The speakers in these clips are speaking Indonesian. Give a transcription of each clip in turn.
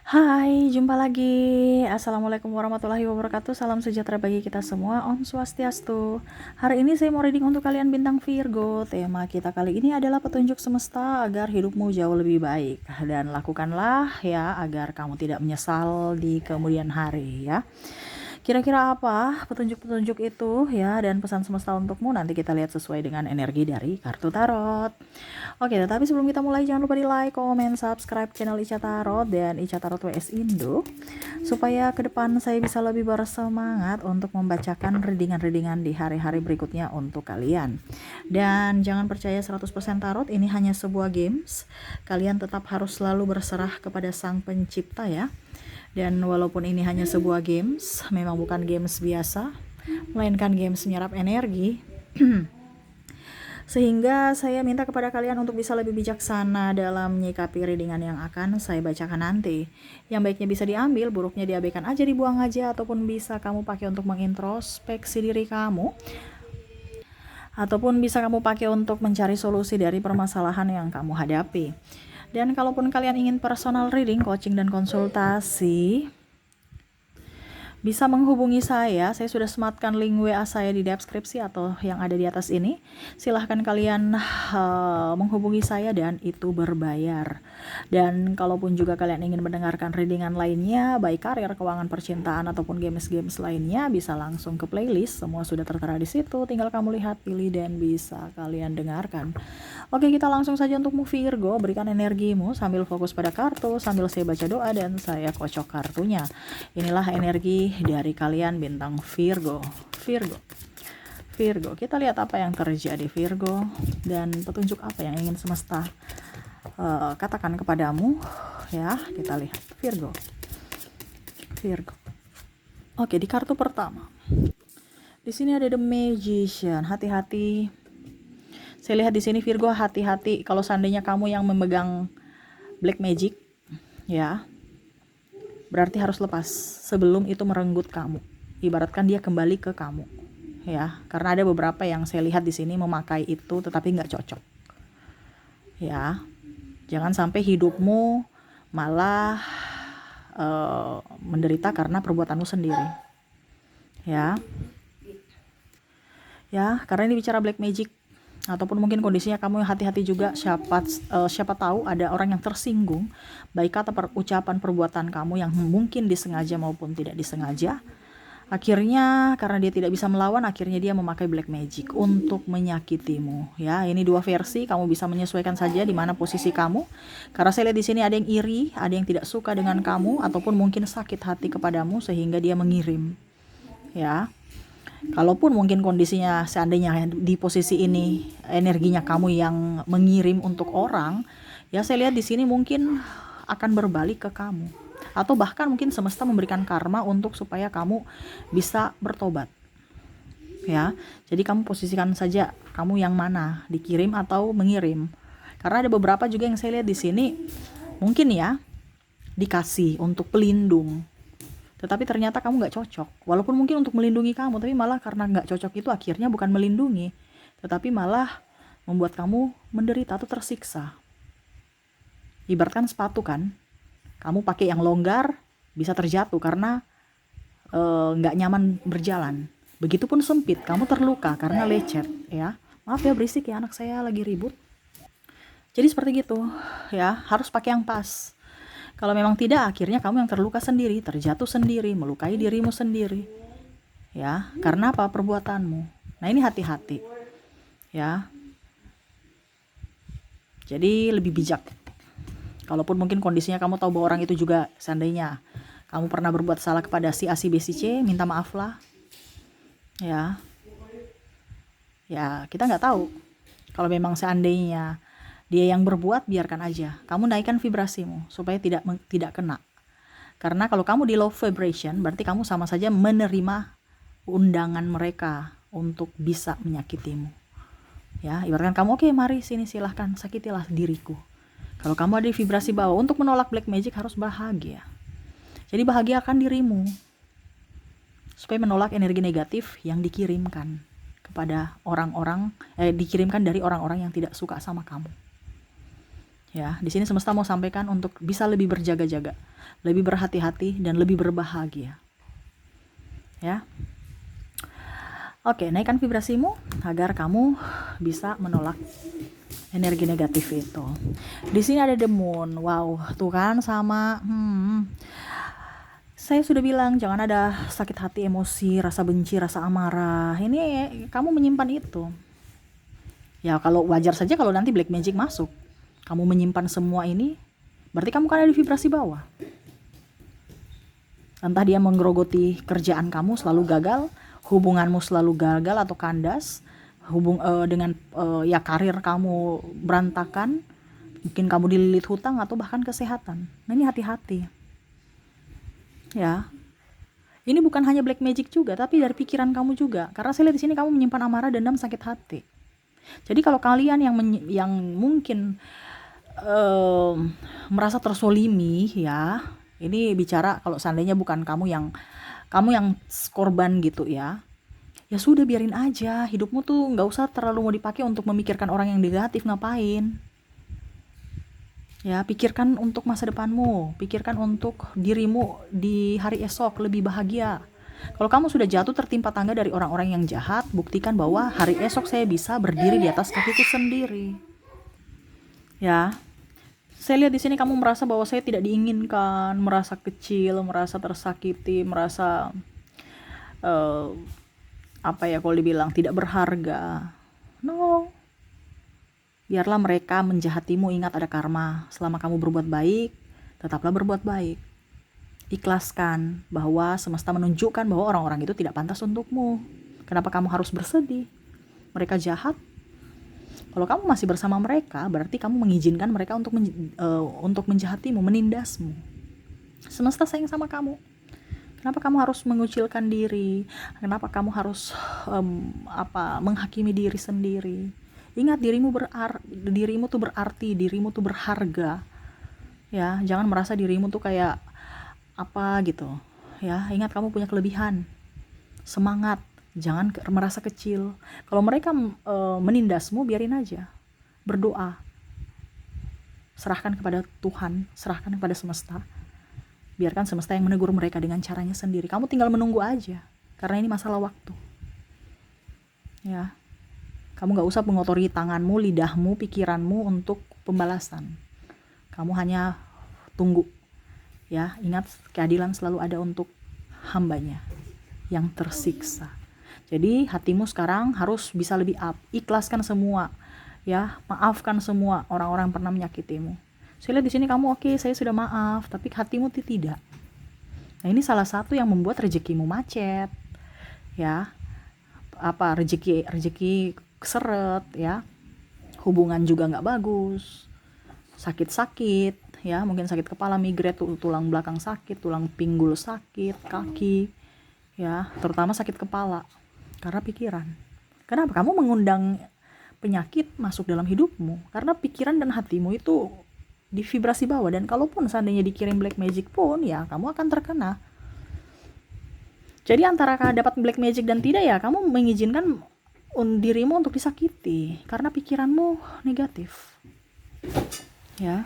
Hai, jumpa lagi. Assalamualaikum warahmatullahi wabarakatuh. Salam sejahtera bagi kita semua. Om Swastiastu. Hari ini saya mau reading untuk kalian bintang Virgo. Tema kita kali ini adalah petunjuk semesta agar hidupmu jauh lebih baik. Dan lakukanlah ya agar kamu tidak menyesal di kemudian hari ya. Kira-kira apa petunjuk-petunjuk itu ya, dan pesan semesta untukmu nanti kita lihat sesuai dengan energi dari kartu tarot. Oke, tetapi sebelum kita mulai jangan lupa di like, komen, subscribe channel Ica Tarot dan Ica Tarot WS Indo supaya ke depan saya bisa lebih bersemangat untuk membacakan readingan-readingan di hari-hari berikutnya untuk kalian. Dan jangan percaya 100% tarot, ini hanya sebuah games. Kalian tetap harus selalu berserah kepada Sang Pencipta ya. Dan walaupun ini hanya sebuah games, memang bukan games biasa, melainkan games menyerap energi. Sehingga saya minta kepada kalian untuk bisa lebih bijaksana dalam menyikapi readingan yang akan saya bacakan nanti. Yang baiknya bisa diambil, buruknya diabaikan aja, dibuang aja, ataupun bisa kamu pakai untuk mengintrospeksi diri kamu. Ataupun bisa kamu pakai untuk mencari solusi dari permasalahan yang kamu hadapi. Dan kalaupun kalian ingin personal reading, coaching, dan konsultasi, bisa menghubungi saya sudah sematkan link WA saya di deskripsi atau yang ada di atas ini. Silahkan kalian menghubungi saya dan itu berbayar. Dan kalaupun juga kalian ingin mendengarkan readingan lainnya, baik karir, keuangan, percintaan, ataupun games-games lainnya, bisa langsung ke playlist. Semua sudah tertera di situ, tinggal kamu lihat, pilih, dan bisa kalian dengarkan. Oke, kita langsung saja untuk Virgo. Berikan energimu sambil fokus pada kartu, sambil saya baca doa dan saya kocok kartunya. Inilah energi dari kalian bintang Virgo. Virgo, kita lihat apa yang terjadi Virgo dan petunjuk apa yang ingin semesta katakan kepadamu ya. Kita lihat Virgo. Oke, di kartu pertama di sini ada The Magician. Hati-hati. Saya lihat di sini Virgo, hati-hati kalau seandainya kamu yang memegang black magic ya, berarti harus lepas sebelum itu merenggut kamu. Ibaratkan dia kembali ke kamu ya, karena ada beberapa yang saya lihat di sini memakai itu tetapi nggak cocok ya. Jangan sampai hidupmu malah menderita karena perbuatanmu sendiri ya. Karena ini bicara black magic, ataupun mungkin kondisinya kamu hati-hati juga. Siapa tahu ada orang yang tersinggung baik kata ucapan perbuatan kamu yang mungkin disengaja maupun tidak disengaja. Akhirnya karena dia tidak bisa melawan, akhirnya dia memakai black magic untuk menyakitimu ya. Ini dua versi, kamu bisa menyesuaikan saja di mana posisi kamu. Karena saya lihat di sini ada yang iri, ada yang tidak suka dengan kamu, ataupun mungkin sakit hati kepadamu sehingga dia mengirim ya. Kalaupun mungkin kondisinya seandainya di posisi ini energinya kamu yang mengirim untuk orang, ya saya lihat di sini mungkin akan berbalik ke kamu. Atau bahkan mungkin semesta memberikan karma untuk supaya kamu bisa bertobat. Ya. Jadi kamu posisikan saja kamu yang mana, dikirim atau mengirim. Karena ada beberapa juga yang saya lihat di sini mungkin ya dikasih untuk pelindung, tetapi ternyata kamu nggak cocok. Walaupun mungkin untuk melindungi kamu, tapi malah karena nggak cocok itu akhirnya bukan melindungi, tetapi malah membuat kamu menderita atau tersiksa. Ibaratkan sepatu kan, kamu pakai yang longgar bisa terjatuh karena nggak nyaman berjalan. Begitupun sempit, kamu terluka karena lecet ya. Maaf ya berisik ya, anak saya lagi ribut. Jadi seperti gitu ya, harus pakai yang pas. Kalau memang tidak, akhirnya kamu yang terluka sendiri, terjatuh sendiri, melukai dirimu sendiri. Ya, karena apa? Perbuatanmu. Nah, ini hati-hati. Ya. Jadi lebih bijak. Kalaupun mungkin kondisinya kamu tahu bahwa orang itu juga seandainya kamu pernah berbuat salah kepada si A, si B, si C, minta maaf lah. Ya. Ya, kita nggak tahu. Kalau memang seandainya dia yang berbuat, biarkan aja. Kamu naikkan vibrasimu supaya tidak kena. Karena kalau kamu di low vibration, berarti kamu sama saja menerima undangan mereka untuk bisa menyakitimu. Ya, ibaratkan kamu, oke, mari sini silahkan, sakitilah diriku. Kalau kamu ada di vibrasi bawah, untuk menolak black magic harus bahagia. Jadi bahagiakan dirimu supaya menolak energi negatif yang dikirimkan kepada orang-orang, dikirimkan dari orang-orang yang tidak suka sama kamu. Ya, di sini semesta mau sampaikan untuk bisa lebih berjaga-jaga, lebih berhati-hati dan lebih berbahagia. Ya. Oke, naikkan vibrasimu agar kamu bisa menolak energi negatif itu. Di sini ada the moon. Wow, tuh kan sama saya sudah bilang jangan ada sakit hati, emosi, rasa benci, rasa amarah. Ini kamu menyimpan itu. Ya kalau wajar saja kalau nanti black magic masuk. Kamu menyimpan semua ini, berarti kamu kan ada di vibrasi bawah. Entah dia menggerogoti kerjaan kamu selalu gagal, hubunganmu selalu gagal atau kandas, dengan ya karir kamu berantakan, mungkin kamu dililit hutang atau bahkan kesehatan. Nah ini hati-hati. Ya. Ini bukan hanya black magic juga, tapi dari pikiran kamu juga. Karena saya lihat di sini kamu menyimpan amarah, dendam, sakit hati. Jadi kalau kalian yang mungkin merasa tersolimi, ya, ini bicara kalau seandainya bukan kamu yang korban gitu ya. Ya sudah, biarin aja. Hidupmu tuh nggak usah terlalu mau dipakai untuk memikirkan orang yang negatif, ngapain? Ya, pikirkan untuk masa depanmu, pikirkan untuk dirimu di hari esok lebih bahagia. Kalau kamu sudah jatuh tertimpa tangga dari orang-orang yang jahat, buktikan bahwa hari esok saya bisa berdiri di atas kakiku sendiri. Ya, saya lihat di sini kamu merasa bahwa saya tidak diinginkan, merasa kecil, merasa tersakiti, merasa apa ya kalau dibilang tidak berharga. No, biarlah mereka menjahatimu, ingat ada karma. Selama kamu berbuat baik, tetaplah berbuat baik. Ikhlaskan bahwa semesta menunjukkan bahwa orang-orang itu tidak pantas untukmu. Kenapa kamu harus bersedih? Mereka jahat. Kalau kamu masih bersama mereka, berarti kamu mengizinkan mereka untuk menjahatimu, menindasmu. Semesta sayang sama kamu. Kenapa kamu harus mengucilkan diri? Kenapa kamu harus menghakimi diri sendiri? Ingat, dirimu tuh berarti, dirimu tuh berharga. Ya, jangan merasa dirimu tuh kayak apa gitu. Ya, ingat kamu punya kelebihan. Semangat, jangan merasa kecil. Kalau mereka menindasmu, biarin aja. Berdoa. Serahkan kepada Tuhan, serahkan kepada semesta. Biarkan semesta yang menegur mereka dengan caranya sendiri. Kamu tinggal menunggu aja, karena ini masalah waktu. Ya, kamu gak usah mengotori tanganmu, lidahmu, pikiranmu untuk pembalasan. Kamu hanya tunggu. Ya, ingat keadilan selalu ada untuk hambanya yang tersiksa. Jadi hatimu sekarang harus bisa lebih up. Ikhlaskan semua. Ya, maafkan semua orang-orang yang pernah menyakitimu. Saya lihat di sini kamu oke, saya sudah maaf, tapi hatimu tidak. Nah, ini salah satu yang membuat rezekimu macet. Ya. Rezeki seret ya. Hubungan juga nggak bagus. Sakit-sakit ya, mungkin sakit kepala, migrain, tulang belakang sakit, tulang pinggul sakit, kaki. Ya, terutama sakit kepala karena pikiran. Kenapa kamu mengundang penyakit masuk dalam hidupmu? Karena pikiran dan hatimu itu di vibrasi bawah, dan kalaupun seandainya dikirim black magic pun ya kamu akan terkena. Jadi antara dapat black magic dan tidak, ya kamu mengizinkan dirimu untuk disakiti karena pikiranmu negatif. Ya.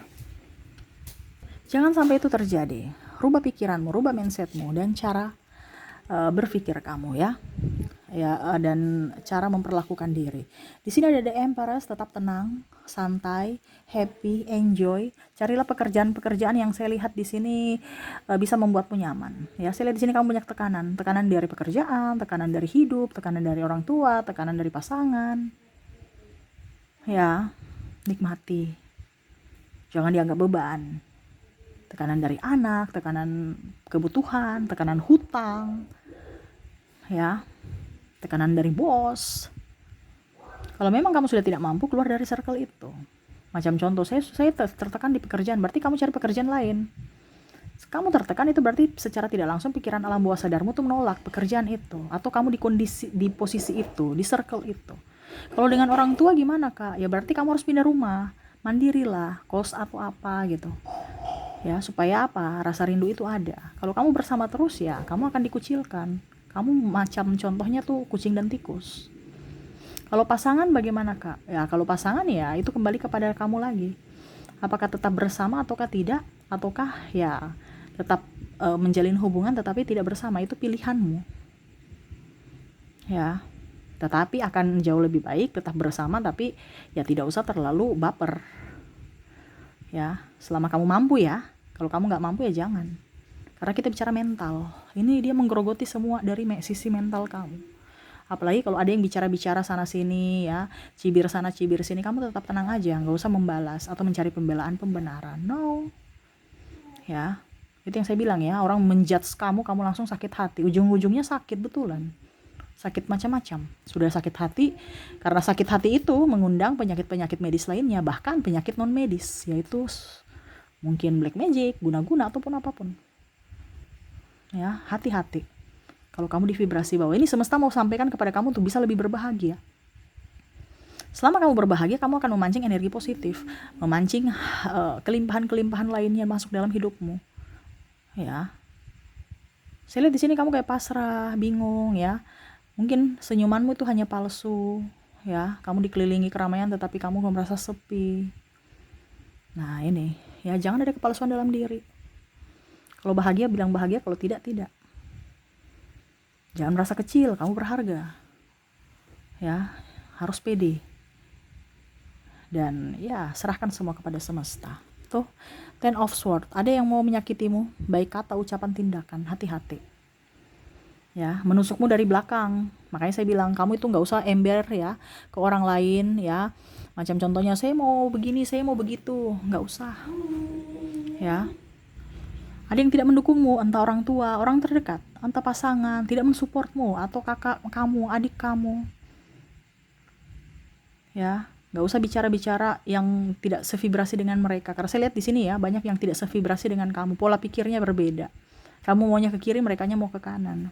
Jangan sampai itu terjadi. Rubah pikiranmu, rubah mindsetmu dan cara berpikir kamu ya. Dan cara memperlakukan diri. Di sini ada The Empress, tetap tenang, santai, happy, enjoy. Carilah pekerjaan-pekerjaan yang saya lihat di sini bisa membuatmu nyaman. Ya, saya lihat di sini kamu banyak tekanan dari pekerjaan, tekanan dari hidup, tekanan dari orang tua, tekanan dari pasangan. Ya, nikmati. Jangan dianggap beban. Tekanan dari anak, tekanan kebutuhan, tekanan hutang. Ya. Tekanan dari bos. Kalau memang kamu sudah tidak mampu, keluar dari circle itu. Macam contoh, saya tertekan di pekerjaan, berarti kamu cari pekerjaan lain. Kamu tertekan itu berarti secara tidak langsung pikiran alam bawah sadarmu tuh menolak pekerjaan itu, atau kamu di posisi itu, di circle itu. Kalau dengan orang tua gimana, Kak? Ya berarti kamu harus pindah rumah, mandirilah, kos atau apa gitu. Ya, supaya apa? Rasa rindu itu ada. Kalau kamu bersama terus ya, kamu akan dikucilkan. Kamu macam contohnya tuh kucing dan tikus. Kalau pasangan bagaimana, Kak? Ya kalau pasangan ya itu kembali kepada kamu lagi. Apakah tetap bersama ataukah tidak, ataukah ya tetap menjalin hubungan tetapi tidak bersama, itu pilihanmu. Ya, tetapi akan jauh lebih baik tetap bersama, tapi ya tidak usah terlalu baper. Ya, selama kamu mampu ya. Kalau kamu nggak mampu ya jangan. Karena kita bicara mental. Ini dia menggerogoti semua dari sisi mental kamu. Apalagi kalau ada yang bicara-bicara sana sini ya, cibir sana cibir sini, kamu tetap tenang aja, nggak usah membalas atau mencari pembelaan. No. Ya, itu yang saya bilang ya, orang menjudge kamu langsung sakit hati, ujung-ujungnya sakit betulan, sakit macam-macam. Sudah sakit hati, karena sakit hati itu mengundang penyakit-penyakit medis lainnya, bahkan penyakit non medis, yaitu mungkin black magic, guna-guna ataupun apapun. Ya, hati-hati. Kalau kamu di vibrasi bawah, ini semesta mau sampaikan kepada kamu untuk bisa lebih berbahagia. Selama kamu berbahagia, kamu akan memancing energi positif, memancing kelimpahan-kelimpahan lainnya masuk dalam hidupmu. Ya, saya lihat di sini kamu kayak pasrah, bingung ya. Mungkin senyumanmu itu hanya palsu, ya. Kamu dikelilingi keramaian, tetapi kamu merasa sepi. Nah ini, ya jangan ada kepalsuan dalam diri. Kalau bahagia bilang bahagia, kalau tidak, tidak. Jangan merasa kecil, kamu berharga. Ya, harus pede. Dan ya serahkan semua kepada semesta. Tuh, Ten of Swords, ada yang mau menyakitimu, baik kata, ucapan, tindakan, hati-hati. Ya, menusukmu dari belakang. Makanya saya bilang kamu itu nggak usah ember ya ke orang lain ya. Macam contohnya, saya mau begini, saya mau begitu, nggak usah. Ya, ada yang tidak mendukungmu, entah orang tua, orang terdekat, entah pasangan, tidak mensupportmu, atau kakak kamu, adik kamu. Ya, nggak usah bicara-bicara yang tidak sevibrasi dengan mereka. Karena saya lihat di sini ya, banyak yang tidak sevibrasi dengan kamu. Pola pikirnya berbeda. Kamu maunya ke kiri, merekanya mau ke kanan.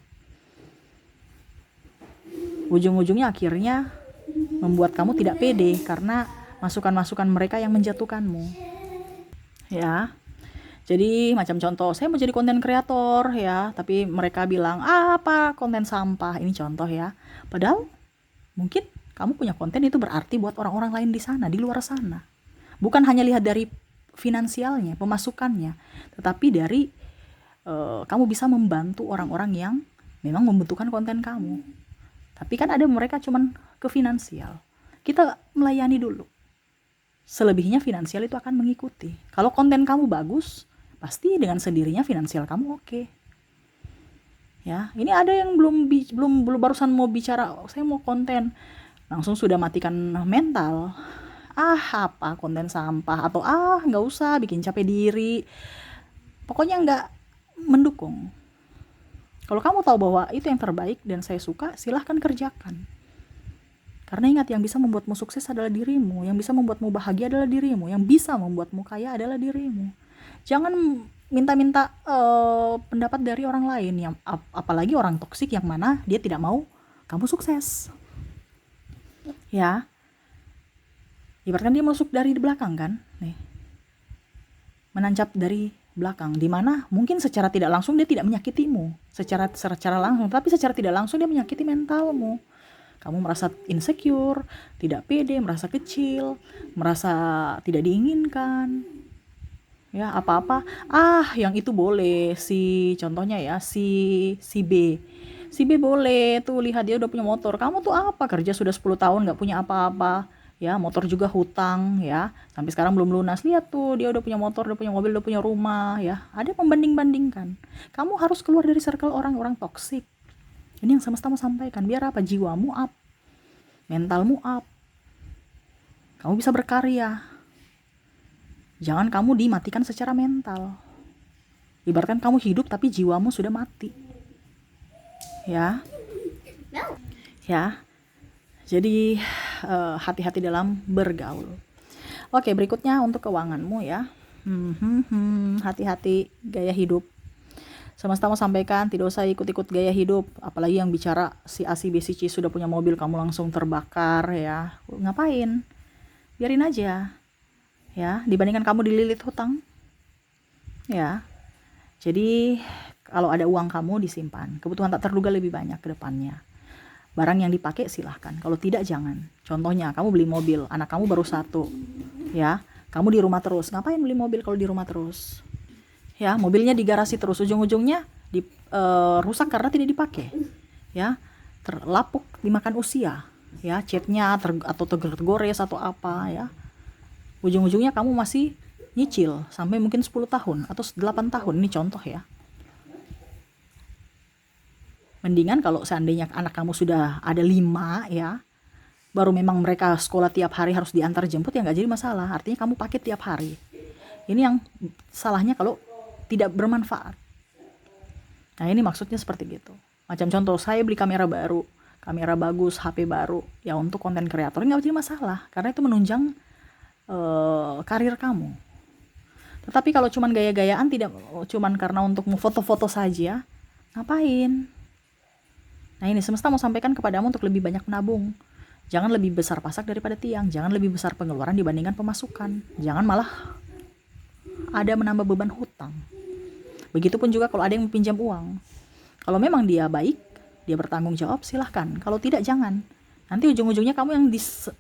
Ujung-ujungnya akhirnya membuat kamu tidak pede karena masukan-masukan mereka yang menjatuhkanmu. Ya. Jadi macam contoh, saya mau jadi konten kreator ya, tapi mereka bilang, apa konten sampah, ini contoh ya. Padahal mungkin kamu punya konten itu berarti buat orang-orang lain di sana, di luar sana. Bukan hanya lihat dari finansialnya, pemasukannya, tetapi dari kamu bisa membantu orang-orang yang memang membutuhkan konten kamu. Tapi kan ada mereka cuman ke finansial. Kita melayani dulu. Selebihnya finansial itu akan mengikuti. Kalau konten kamu bagus, pasti dengan sendirinya finansial kamu oke. Ya, ini ada yang belum barusan mau bicara, saya mau konten, langsung sudah matikan mental. Apa konten sampah, atau nggak usah bikin capek diri. Pokoknya nggak mendukung. Kalau kamu tahu bahwa itu yang terbaik dan saya suka, silahkan kerjakan. Karena ingat, yang bisa membuatmu sukses adalah dirimu, yang bisa membuatmu bahagia adalah dirimu, yang bisa membuatmu kaya adalah dirimu. Jangan minta-minta pendapat dari orang lain, yang apalagi orang toksik yang mana dia tidak mau kamu sukses. Ya, ibaratkan dia masuk dari belakang kan, nih, menancap dari belakang, dimana mungkin secara tidak langsung dia tidak menyakitimu secara langsung, tapi secara tidak langsung dia menyakiti mentalmu. Kamu merasa insecure, tidak pede, merasa kecil, merasa tidak diinginkan. Ya, apa-apa, yang itu boleh, contohnya ya, si B boleh tuh, lihat dia udah punya motor, kamu tuh apa, kerja sudah 10 tahun gak punya apa-apa ya, motor juga hutang ya, sampai sekarang belum lunas, lihat tuh dia udah punya motor, udah punya mobil, udah punya rumah ya. Ada membanding-bandingkan. Kamu harus keluar dari circle orang-orang toksik. Ini yang semesta mau sampaikan, biar apa, jiwamu up, mentalmu up, kamu bisa berkarya. Jangan kamu dimatikan secara mental. Ibaratkan kamu hidup tapi jiwamu sudah mati. Ya. Ya. Jadi hati-hati dalam bergaul. Oke, berikutnya untuk keuanganmu ya. Hati-hati gaya hidup. Semesta mau sampaikan, tidak usah ikut-ikut gaya hidup. Apalagi yang bicara si A, si B, si C sudah punya mobil, kamu langsung terbakar ya. Ngapain? Biarin aja. Ya, dibandingkan kamu dililit hutang. Ya. Jadi kalau ada uang kamu disimpan. Kebutuhan tak terduga lebih banyak ke depannya. Barang yang dipakai silahkan, kalau tidak jangan. Contohnya, kamu beli mobil, anak kamu baru 1, ya, Kamu di rumah terus, ngapain beli mobil kalau di rumah terus? Ya, mobilnya di garasi terus, ujung-ujungnya rusak karena tidak dipakai. Ya, terlapuk dimakan usia. Ya, catnya atau tergores atau apa ya. Ujung-ujungnya kamu masih nyicil sampai mungkin 10 tahun atau 8 tahun, ini contoh ya. Mendingan kalau seandainya anak kamu sudah ada 5 ya, baru memang mereka sekolah tiap hari harus diantar jemput, ya nggak jadi masalah, artinya kamu pakai tiap hari. Ini yang salahnya kalau tidak bermanfaat. Nah ini maksudnya seperti gitu. Macam contoh, saya beli kamera baru, kamera bagus, HP baru, ya untuk konten kreator nggak jadi masalah, karena itu menunjang karir kamu. Tetapi kalau cuman gaya-gayaan, tidak cuman karena untuk foto-foto saja, ngapain? Nah ini semesta mau sampaikan kepadamu untuk lebih banyak menabung. Jangan lebih besar pasak daripada tiang, jangan lebih besar pengeluaran dibandingkan pemasukan, jangan malah ada menambah beban hutang. Begitupun juga kalau ada yang pinjam uang, kalau memang dia baik, dia bertanggung jawab, silahkan. Kalau tidak, jangan. Nanti ujung-ujungnya kamu yang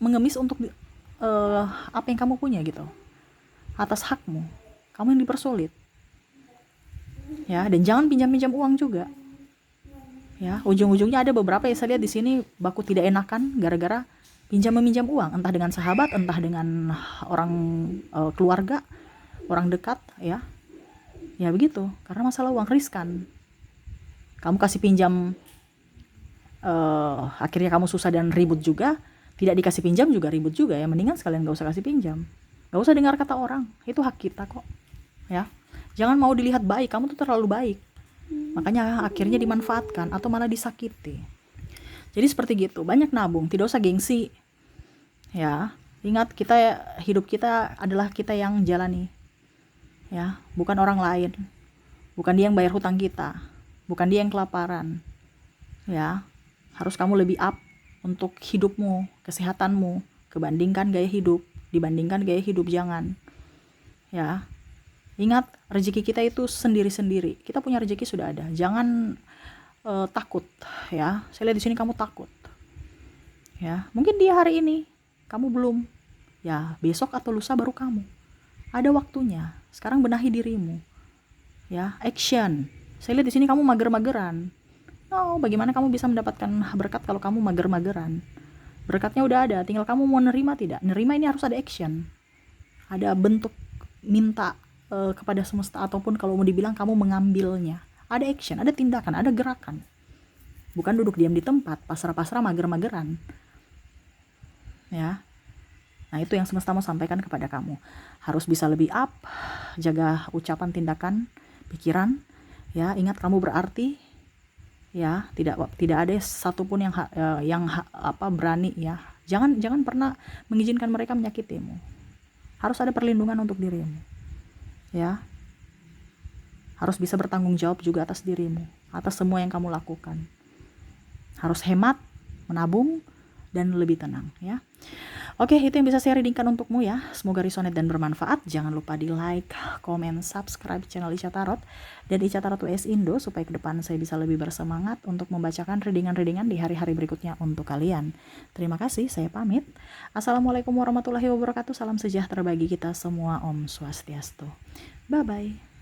mengemis untuk apa yang kamu punya gitu, atas hakmu, kamu yang dipersulit. Ya, dan jangan pinjam-pinjam uang juga. Ya, ujung-ujungnya ada beberapa yang saya lihat di sini baku tidak enakan gara-gara meminjam uang, entah dengan sahabat, entah dengan orang keluarga, orang dekat, ya. Ya begitu, karena masalah uang riskan. Kamu kasih pinjam, akhirnya kamu susah dan ribut juga. Tidak dikasih pinjam juga ribut juga ya. Mendingan sekalian gak usah kasih pinjam, gak usah dengar kata orang, itu hak kita kok. Ya, jangan mau dilihat baik, kamu tuh terlalu baik, makanya akhirnya dimanfaatkan atau malah disakiti. Jadi seperti gitu, banyak nabung, tidak usah gengsi. Ya, ingat hidup kita adalah kita yang jalani. Ya, bukan orang lain. Bukan dia yang bayar hutang kita. Bukan dia yang kelaparan. Ya, harus kamu lebih up untuk hidupmu, kesehatanmu, dibandingkan gaya hidup, jangan. Ya. Ingat, rezeki kita itu sendiri-sendiri. Kita punya rezeki sudah ada. Jangan takut, ya. Saya lihat di sini kamu takut. Ya, mungkin dia hari ini, kamu belum. Ya, besok atau lusa baru kamu. Ada waktunya. Sekarang benahi dirimu. Ya, action. Saya lihat di sini kamu mager-mageran. Oh, bagaimana kamu bisa mendapatkan berkat kalau kamu mager-mageran? Berkatnya udah ada, tinggal kamu mau nerima tidak. Nerima ini harus ada action. Ada bentuk minta kepada semesta, ataupun kalau mau dibilang kamu mengambilnya. Ada action, ada tindakan, ada gerakan. Bukan duduk diam di tempat, pasrah-pasrah, mager-mageran. Ya. Nah, itu yang semesta mau sampaikan kepada kamu. Harus bisa lebih up, jaga ucapan, tindakan, pikiran. Ya, ingat kamu berarti. Ya, tidak ada satupun yang berani ya. Jangan pernah mengizinkan mereka menyakitimu. Harus ada perlindungan untuk dirimu. Ya, harus bisa bertanggung jawab juga atas dirimu, atas semua yang kamu lakukan. Harus hemat, menabung, dan lebih tenang ya. Oke, itu yang bisa saya readingkan untukmu ya. Semoga resonate dan bermanfaat. Jangan lupa di like, komen, subscribe channel Ica Tarot dan Ica Tarot US Indo, supaya ke depan saya bisa lebih bersemangat untuk membacakan readingan-readingan di hari-hari berikutnya untuk kalian. Terima kasih, saya pamit. Assalamualaikum warahmatullahi wabarakatuh. Salam sejahtera bagi kita semua. Om Swastiastu. Bye-bye.